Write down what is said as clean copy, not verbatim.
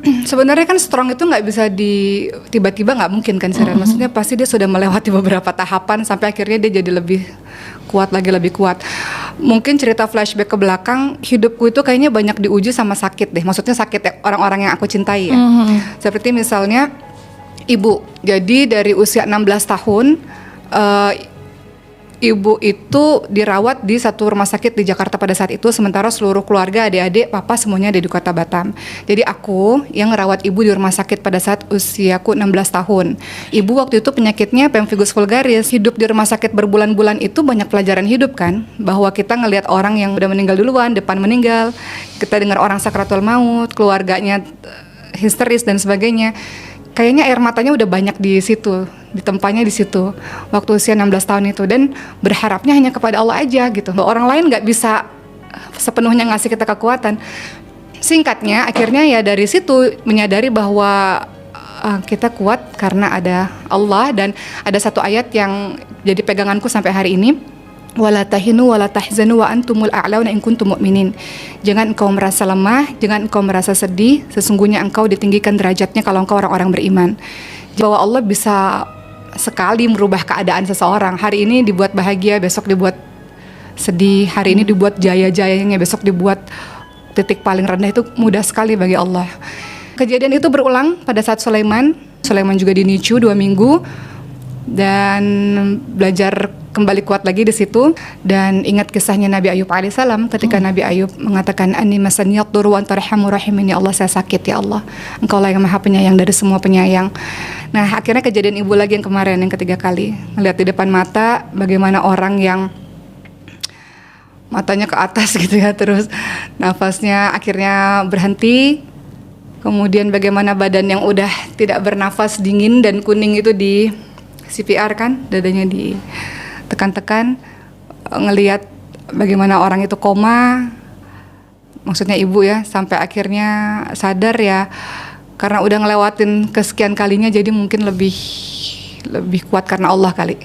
Sebenarnya kan strong itu nggak bisa tiba-tiba, nggak mungkin kan Seren. Maksudnya pasti dia sudah melewati beberapa tahapan sampai akhirnya dia jadi lebih kuat lagi, lebih kuat. Mungkin cerita flashback ke belakang, hidupku itu kayaknya banyak diuji sama sakit deh. Maksudnya sakit orang-orang yang aku cintai ya. Seperti misalnya ibu. Jadi dari usia 16 tahun ibu itu dirawat di satu rumah sakit di Jakarta pada saat itu, sementara seluruh keluarga, adik-adik, papa semuanya ada di kota Batam. Jadi aku yang ngerawat ibu di rumah sakit pada saat usiaku 16 tahun. Ibu waktu itu penyakitnya pemphigus vulgaris. Hidup di rumah sakit berbulan-bulan itu banyak pelajaran hidup kan, bahwa kita ngelihat orang yang udah meninggal duluan, depan meninggal, kita dengar orang sakratul maut, keluarganya histeris dan sebagainya. Kayaknya air matanya udah banyak di situ, ditempanya di situ waktu usia 16 tahun itu, dan berharapnya hanya kepada Allah aja gitu. Orang lain nggak bisa sepenuhnya ngasih kita kekuatan. Singkatnya akhirnya ya dari situ menyadari bahwa kita kuat karena ada Allah, dan ada satu ayat yang jadi peganganku sampai hari ini. Wala tahinu wala tahzanu wa antumul a'launa in kuntum mu'minin. Jangan engkau merasa lemah, jangan engkau merasa sedih, sesungguhnya engkau ditinggikan derajatnya kalau engkau orang-orang beriman. Bahwa Allah bisa sekali merubah keadaan seseorang. Hari ini dibuat bahagia, besok dibuat sedih. Hari ini dibuat jaya-jayanya, besok dibuat titik paling rendah. Itu mudah sekali bagi Allah. Kejadian itu berulang pada saat Sulaiman juga dinicu 2 minggu dan belajar kembali kuat lagi di situ. Dan ingat kisahnya Nabi Ayub alaihissalam ketika Nabi Ayub mengatakan anni masaniyad dur wa anta arhamur rahimin, ya Allah saya sakit ya Allah, engkau lah yang maha penyayang dari semua penyayang. Nah akhirnya kejadian ibu lagi yang kemarin, yang ketiga kali, melihat di depan mata bagaimana orang yang matanya ke atas gitu ya, terus nafasnya akhirnya berhenti, kemudian bagaimana badan yang udah tidak bernafas, dingin dan kuning itu di CPR kan, dadanya ditekan-tekan, ngelihat bagaimana orang itu koma, maksudnya ibu ya, sampai akhirnya sadar ya, karena udah ngelewatin kesekian kalinya, jadi mungkin lebih kuat karena Allah kali.